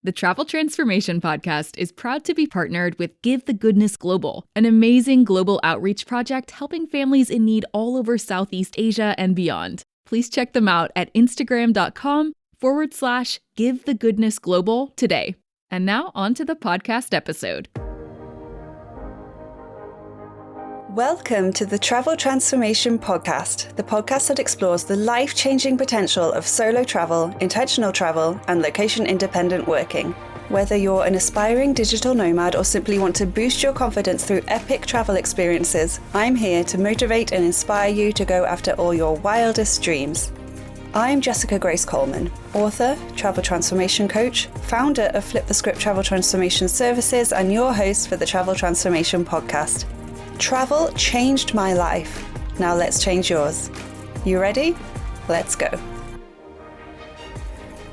The Travel Transformation Podcast is proud to be partnered with Give the Goodness Global, an amazing global outreach project helping families in need all over Southeast Asia and beyond. Please check them out at Instagram.com/Give the Goodness Global today. And now on to the podcast episode. Welcome to the Travel Transformation Podcast, the podcast that explores the life-changing potential of solo travel, intentional travel, and location-independent working. Whether you're an aspiring digital nomad or simply want to boost your confidence through epic travel experiences, I'm here to motivate and inspire you to go after all your wildest dreams. I'm Jessica Grace Coleman, author, travel transformation coach, founder of Flip the Script Travel Transformation Services, and your host for the Travel Transformation Podcast. Travel changed my life. Now let's change yours. You ready? Let's go.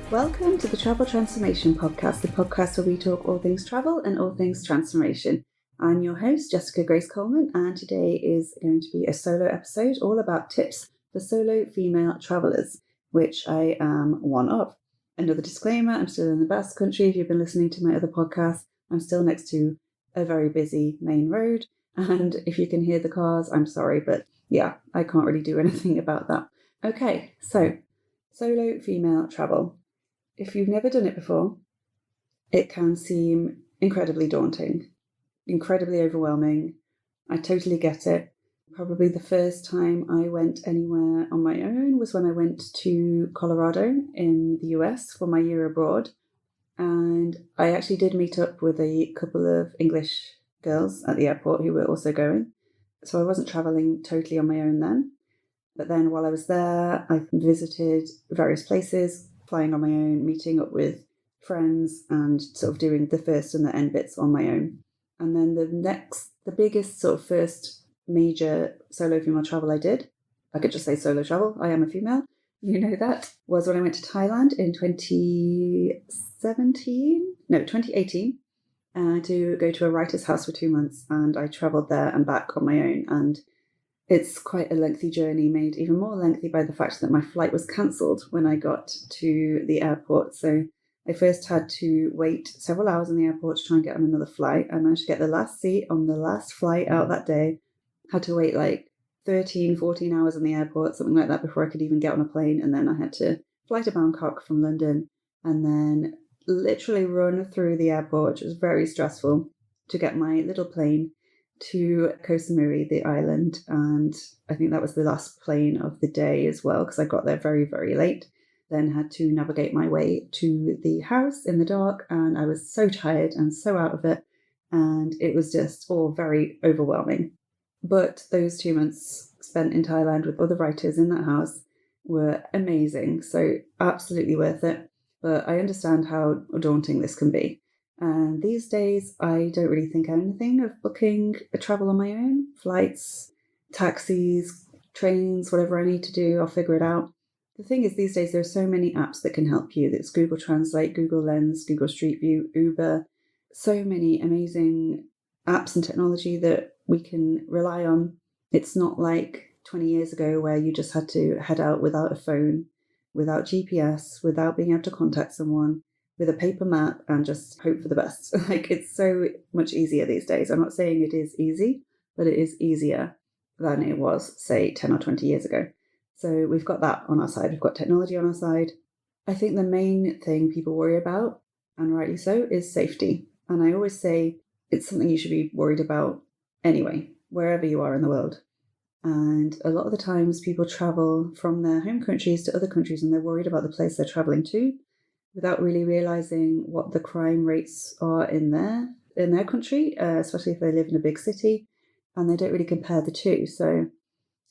Welcome to the Travel Transformation Podcast, the podcast where we talk all things travel and all things transformation. I'm your host, Jessica Grace Coleman, and today is going to be a solo episode all about tips for solo female travellers, which I am one of. Another disclaimer, I'm still in the Basque Country. If you've been listening to my other podcasts, I'm still next to a very busy main road. And if you can hear the cars, I'm sorry, but yeah, I can't really do anything about that. Okay, so solo female travel. If you've never done it before, it can seem incredibly daunting, incredibly overwhelming. I totally get it. Probably the first time I went anywhere on my own was when I went to Colorado in the US for my year abroad. And I actually did meet up with a couple of English girls at the airport who were also going. So I wasn't traveling totally on my own then. But then while I was there, I visited various places, flying on my own, meeting up with friends and sort of doing the first and the end bits on my own. And then the biggest sort of first major solo female travel I did, I could just say solo travel, I am a female, you know that, was when I went to Thailand in 2018. To go to a writer's house for 2 months, and I travelled there and back on my own, and it's quite a lengthy journey, made even more lengthy by the fact that my flight was cancelled when I got to the airport. So I first had to wait several hours in the airport to try and get on another flight. I managed to get the last seat on the last flight out that day, had to wait like 14 hours in the airport, something like that, before I could even get on a plane, and then I had to fly to Bangkok from London, and then literally run through the airport, which was very stressful, to get my little plane to Koh Samui, the island. And I think that was the last plane of the day as well, because I got there very, very late. Then had to navigate my way to the house in the dark, and I was so tired and so out of it, and it was just all very overwhelming. But those 2 months spent in Thailand with other writers in that house were amazing, so absolutely worth it. But I understand how daunting this can be. And these days, I don't really think anything of booking a travel on my own. Flights, taxis, trains, whatever I need to do, I'll figure it out. The thing is, these days, there are so many apps that can help you. There's Google Translate, Google Lens, Google Street View, Uber. So many amazing apps and technology that we can rely on. It's not like 20 years ago where you just had to head out without a phone, without GPS, without being able to contact someone, with a paper map, and just hope for the best. Like, it's so much easier these days. I'm not saying it is easy, but it is easier than it was, say, 10 or 20 years ago. So we've got that on our side. We've got technology on our side. I think the main thing people worry about, and rightly so, is safety. And I always say it's something you should be worried about anyway, wherever you are in the world. And a lot of the times people travel from their home countries to other countries, and they're worried about the place they're traveling to without really realizing what the crime rates are in their country, especially if they live in a big city, and they don't really compare the two. So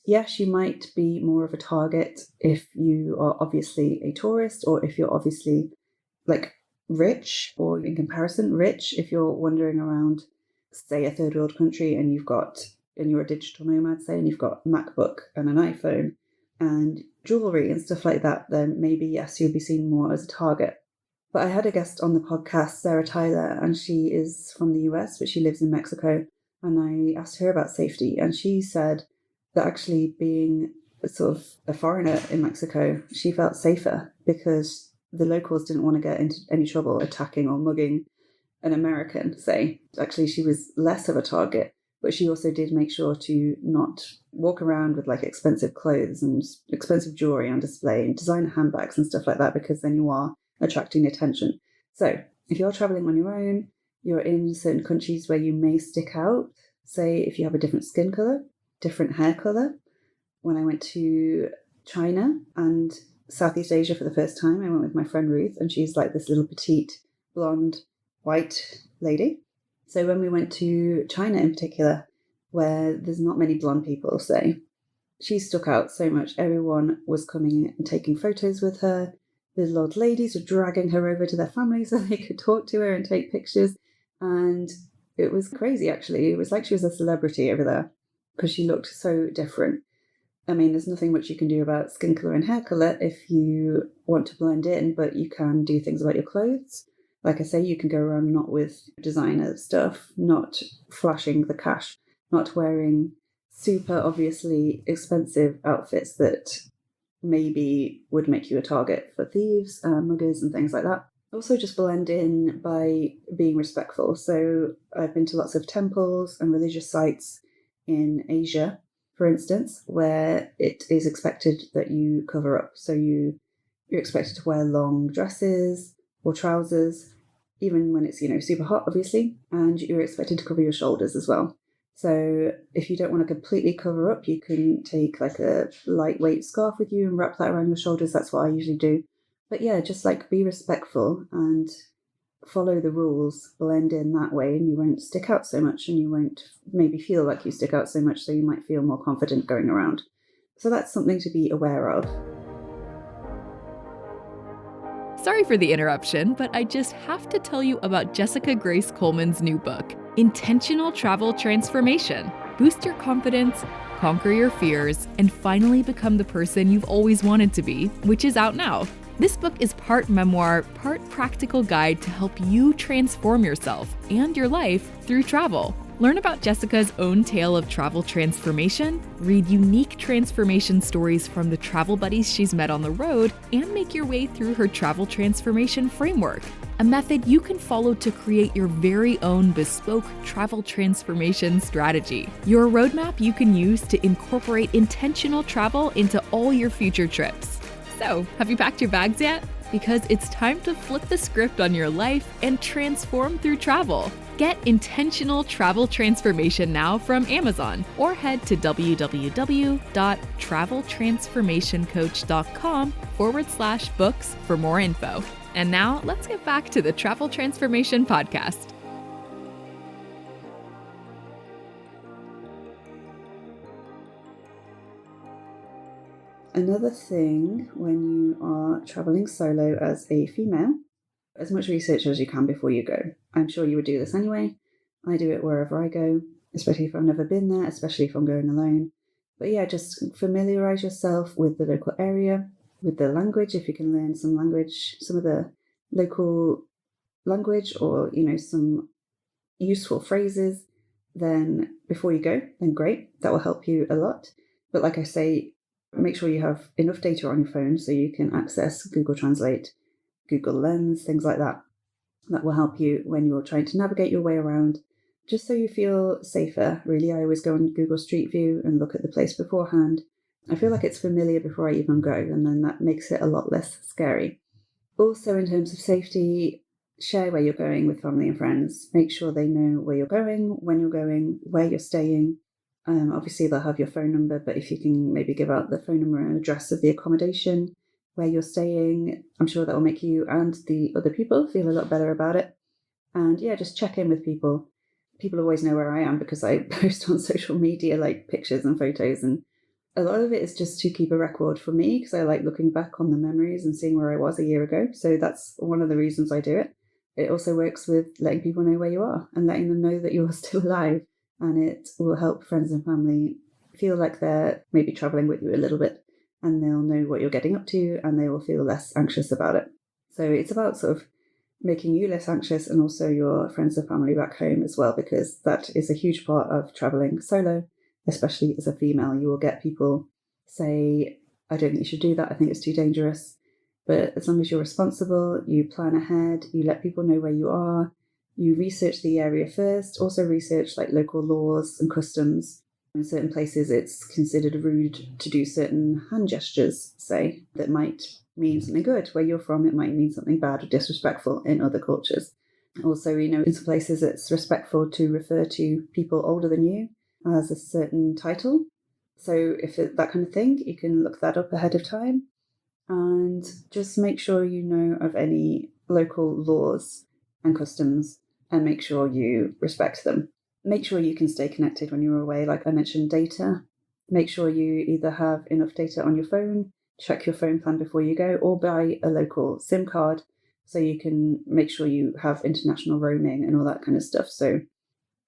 yes, you might be more of a target if you are obviously a tourist, or if you're obviously like rich, or in comparison rich, if you're wandering around, say, a third world country, and you're a digital nomad, say, and you've got a MacBook and an iPhone and jewelry and stuff like that, then maybe, yes, you'll be seen more as a target. But I had a guest on the podcast, Sarah Tyler, and she is from the US, but she lives in Mexico. And I asked her about safety, and she said that actually being sort of a foreigner in Mexico, she felt safer because the locals didn't want to get into any trouble attacking or mugging an American, say. Actually, she was less of a target, but she also did make sure to not walk around with like expensive clothes and expensive jewelry on display and designer handbags and stuff like that, because then you are attracting attention. So if you're traveling on your own, you're in certain countries where you may stick out. Say if you have a different skin color, different hair color. When I went to China and Southeast Asia for the first time, I went with my friend Ruth, and she's like this little petite, blonde, white lady. So when we went to China in particular, where there's not many blonde people, say, she stuck out so much. Everyone was coming and taking photos with her. The little old ladies were dragging her over to their family so they could talk to her and take pictures. And it was crazy, actually. It was like she was a celebrity over there because she looked so different. I mean, there's nothing much you can do about skin colour and hair colour if you want to blend in, but you can do things about your clothes. Like I say, you can go around not with designer stuff, not flashing the cash, not wearing super obviously expensive outfits that maybe would make you a target for thieves, muggers and things like that. Also just blend in by being respectful. So I've been to lots of temples and religious sites in Asia, for instance, where it is expected that you cover up. So you're expected to wear long dresses or trousers, even when it's, super hot, obviously, and you're expected to cover your shoulders as well. So if you don't want to completely cover up, you can take like a lightweight scarf with you and wrap that around your shoulders. That's what I usually do. But yeah, just like be respectful and follow the rules, blend in that way, and you won't stick out so much, and you won't maybe feel like you stick out so much, so you might feel more confident going around. So that's something to be aware of. Sorry for the interruption, but I just have to tell you about Jessica Grace Coleman's new book, Intentional Travel Transformation. Boost your confidence, conquer your fears, and finally become the person you've always wanted to be, which is out now. This book is part memoir, part practical guide to help you transform yourself and your life through travel. Learn about Jessica's own tale of travel transformation, read unique transformation stories from the travel buddies she's met on the road, and make your way through her travel transformation framework, a method you can follow to create your very own bespoke travel transformation strategy. Your roadmap you can use to incorporate intentional travel into all your future trips. So, have you packed your bags yet? Because it's time to flip the script on your life and transform through travel. Get Intentional Travel Transformation now from Amazon, or head to www.traveltransformationcoach.com/books for more info. And now let's get back to the Travel Transformation Podcast. Another thing when you are traveling solo as a female, as much research as you can before you go. I'm sure you would do this anyway. I do it wherever I go, especially if I've never been there, especially if I'm going alone. But yeah, just familiarize yourself with the local area, with the language, if you can learn some language, some of the local language, or, some useful phrases, then before you go, then great. That will help you a lot. But like I say, make sure you have enough data on your phone so you can access Google Translate, Google Lens, things like that. That will help you when you're trying to navigate your way around, just so you feel safer. Really, I always go on Google Street View and look at the place beforehand. I feel like it's familiar before I even go, and then that makes it a lot less scary. Also, in terms of safety, share where you're going with family and friends. Make sure they know where you're going, when you're going, where you're staying. Obviously, they'll have your phone number, but if you can maybe give out the phone number and address of the accommodation where you're staying, I'm sure that will make you and the other people feel a lot better about it. And yeah, just check in with people. People always know where I am because I post on social media like pictures and photos, and a lot of it is just to keep a record for me because I like looking back on the memories and seeing where I was a year ago. So that's one of the reasons I do it. It also works with letting people know where you are and letting them know that you're still alive, and it will help friends and family feel like they're maybe traveling with you a little bit, and they'll know what you're getting up to, and they will feel less anxious about it. So it's about sort of making you less anxious, and also your friends and family back home as well, because that is a huge part of traveling solo, especially as a female. You will get people say, I don't think you should do that, I think it's too dangerous. But as long as you're responsible, you plan ahead, you let people know where you are, you research the area first, also research like local laws and customs. In certain places, it's considered rude to do certain hand gestures, say, that might mean something good. Where you're from, it might mean something bad or disrespectful in other cultures. Also, in some places, it's respectful to refer to people older than you as a certain title. So if that kind of thing, you can look that up ahead of time and just make sure you know of any local laws and customs and make sure you respect them. Make sure you can stay connected when you're away. Like I mentioned, data. Make sure you either have enough data on your phone, check your phone plan before you go, or buy a local SIM card so you can make sure you have international roaming and all that kind of stuff. So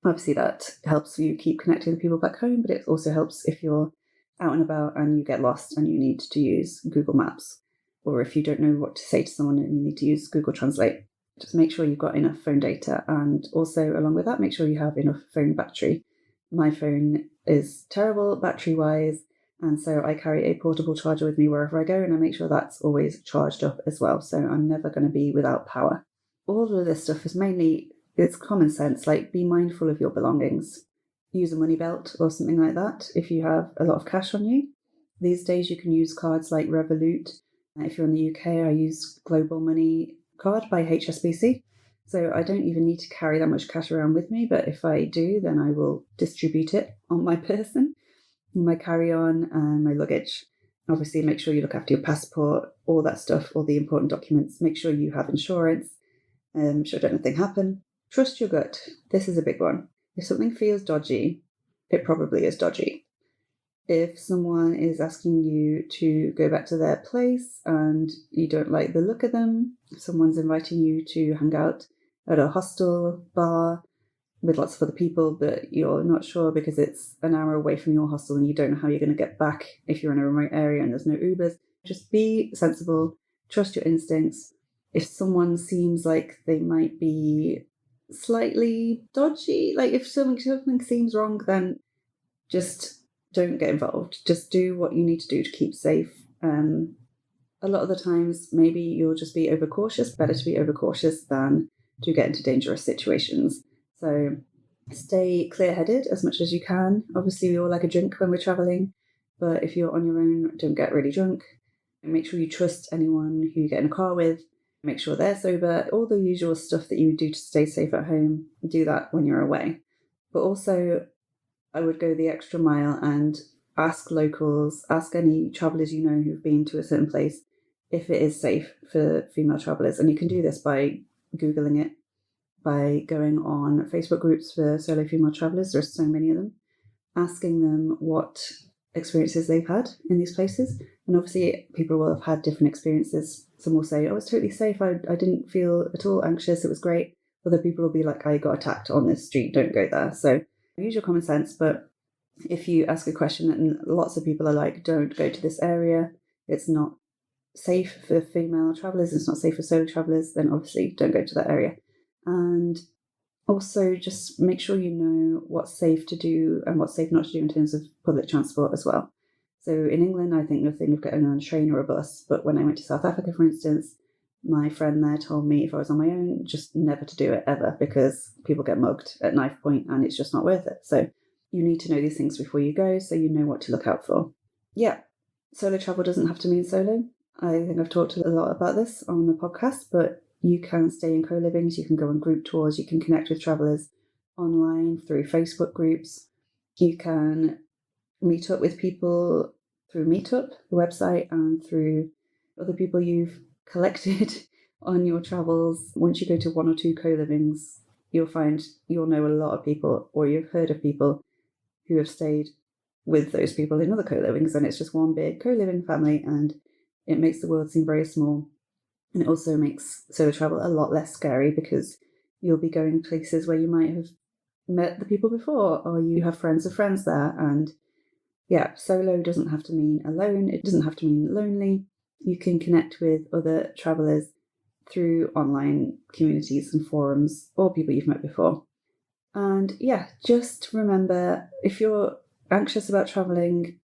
obviously that helps you keep connected with people back home, but it also helps if you're out and about and you get lost and you need to use Google Maps, or if you don't know what to say to someone and you need to use Google Translate. Just make sure you've got enough phone data, and also along with that, make sure you have enough phone battery. My phone is terrible battery-wise, and so I carry a portable charger with me wherever I go, and I make sure that's always charged up as well, so I'm never going to be without power. All of this stuff is mainly, it's common sense, like be mindful of your belongings. Use a money belt or something like that if you have a lot of cash on you. These days you can use cards like Revolut. If you're in the UK, I use Global Money card by HSBC. So I don't even need to carry that much cash around with me, but if I do, then I will distribute it on my person, my carry-on and my luggage. Obviously, make sure you look after your passport, all that stuff, all the important documents. Make sure you have insurance, should anything happen. Trust your gut. This is a big one. If something feels dodgy, it probably is dodgy. If someone is asking you to go back to their place and you don't like the look of them, if someone's inviting you to hang out at a hostel bar with lots of other people, but you're not sure because it's an hour away from your hostel and you don't know how you're going to get back if you're in a remote area and there's no Ubers, just be sensible, trust your instincts. If someone seems like they might be slightly dodgy, like if something seems wrong, then just don't get involved. Just do what you need to do to keep safe. A lot of the times, maybe you'll just be overcautious. Better to be overcautious than to get into dangerous situations. So stay clear-headed as much as you can. Obviously, we all like a drink when we're traveling, but if you're on your own, don't get really drunk. Make sure you trust anyone who you get in a car with. Make sure they're sober. All the usual stuff that you would do to stay safe at home, do that when you're away. But also, I would go the extra mile and ask locals, ask any travellers you know who've been to a certain place if it is safe for female travellers. And you can do this by Googling it, by going on Facebook groups for solo female travellers. There's so many of them. Asking them what experiences they've had in these places. And obviously people will have had different experiences. Some will say, oh, it's totally safe. I didn't feel at all anxious. It was great. Other people will be like, I got attacked on this street. Don't go there. So use your common sense. But if you ask a question and lots of people are like, don't go to this area, it's not safe for female travellers, it's not safe for solo travellers, then obviously don't go to that area. And also just make sure you know what's safe to do and what's safe not to do in terms of public transport as well. So in England, I think nothing of getting on a train or a bus, but when I went to South Africa, for instance, my friend there told me if I was on my own, just never to do it ever, because people get mugged at knife point and it's just not worth it. So you need to know these things before you go so you know what to look out for. Yeah, solo travel doesn't have to mean solo. I think I've talked a lot about this on the podcast, but you can stay in co-livings, you can go on group tours, you can connect with travellers online through Facebook groups, you can meet up with people through Meetup, the website, and through other people you've collected on your travels. Once you go to one or two co-livings, you'll find you'll know a lot of people, or you've heard of people who have stayed with those people in other co-livings, and it's just one big co-living family, and it makes the world seem very small. And it also makes solo travel a lot less scary because you'll be going places where you might have met the people before, or you have friends of friends there. And yeah, solo doesn't have to mean alone. It doesn't have to mean lonely. You can connect with other travellers through online communities and forums or people you've met before. And yeah, just remember, if you're anxious about travelling,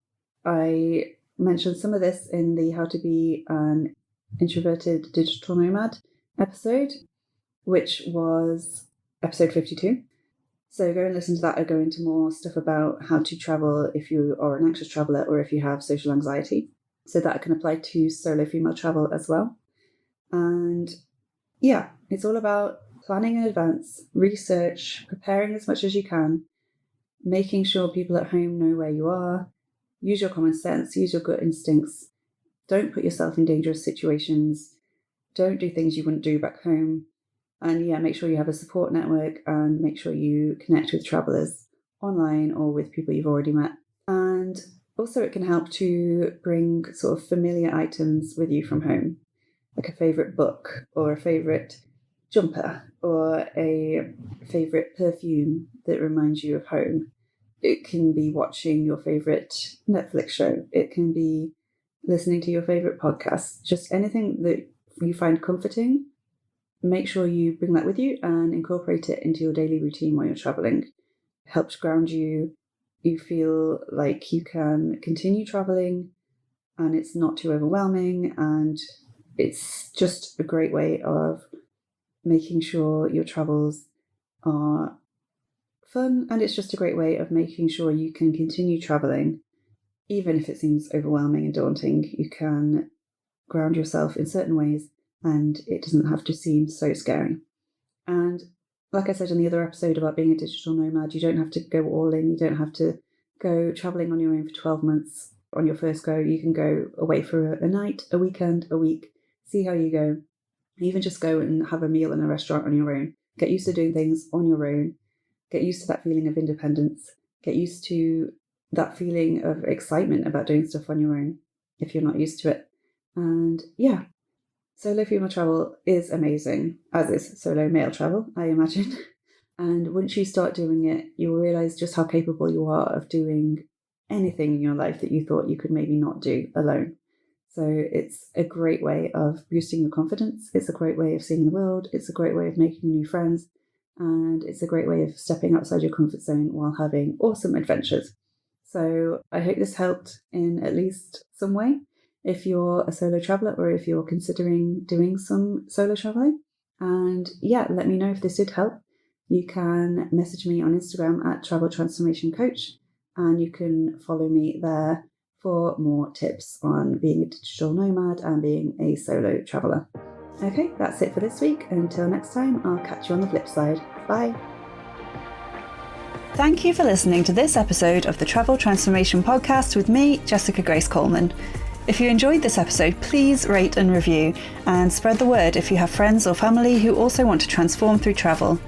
I mentioned some of this in the How to Be an Introverted Digital Nomad episode, which was episode 52. So go and listen to that. I go into more stuff about how to travel if you are an anxious traveler or if you have social anxiety. So that can apply to solo female travel as well. And yeah, it's all about planning in advance, research, preparing as much as you can, making sure people at home know where you are, use your common sense, use your gut instincts. Don't put yourself in dangerous situations. Don't do things you wouldn't do back home. And yeah, make sure you have a support network and make sure you connect with travelers online or with people you've already met. And also it can help to bring sort of familiar items with you from home, like a favorite book or a favorite jumper or a favorite perfume that reminds you of home. It can be watching your favorite Netflix show. It can be listening to your favorite podcast. Just anything that you find comforting. Make sure you bring that with you and incorporate it into your daily routine while you're traveling. It helps ground you. You feel like you can continue traveling and it's not too overwhelming, and it's just a great way of making sure your travels are fun, and it's just a great way of making sure you can continue traveling even if it seems overwhelming and daunting. You can ground yourself in certain ways and it doesn't have to seem so scary. And like I said in the other episode about being a digital nomad, you don't have to go all in. You don't have to go traveling on your own for 12 months on your first go. You can go away for a night, a weekend, a week, see how you go. Even just go and have a meal in a restaurant on your own. Get used to doing things on your own. Get used to that feeling of independence. Get used to that feeling of excitement about doing stuff on your own if you're not used to it. And yeah, solo female travel is amazing, as is solo male travel, I imagine. And once you start doing it, you'll realise just how capable you are of doing anything in your life that you thought you could maybe not do alone. So it's a great way of boosting your confidence. It's a great way of seeing the world. It's a great way of making new friends. And it's a great way of stepping outside your comfort zone while having awesome adventures. So I hope this helped in at least some way if you're a solo traveller or if you're considering doing some solo travelling. And yeah, let me know if this did help. You can message me on Instagram at Travel Transformation Coach, and you can follow me there for more tips on being a digital nomad and being a solo traveller. Okay, that's it for this week. Until next time, I'll catch you on the flip side. Bye. Thank you for listening to this episode of the Travel Transformation Podcast with me, Jessica Grace Coleman. If you enjoyed this episode, please rate and review, and spread the word if you have friends or family who also want to transform through travel.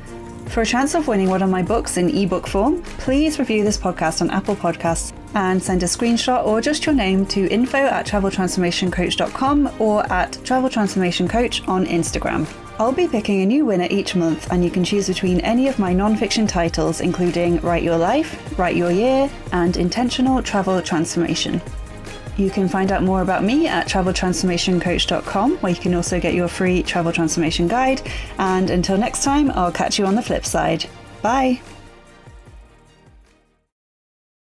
For a chance of winning one of my books in ebook form, please review this podcast on Apple Podcasts and send a screenshot or just your name to info@traveltransformationcoach.com or at Travel Transformation Coach on Instagram. I'll be picking a new winner each month, and you can choose between any of my non-fiction titles, including Write Your Life, Write Your Year, and Intentional Travel Transformation. You can find out more about me at traveltransformationcoach.com, where you can also get your free travel transformation guide. And until next time, I'll catch you on the flip side. Bye.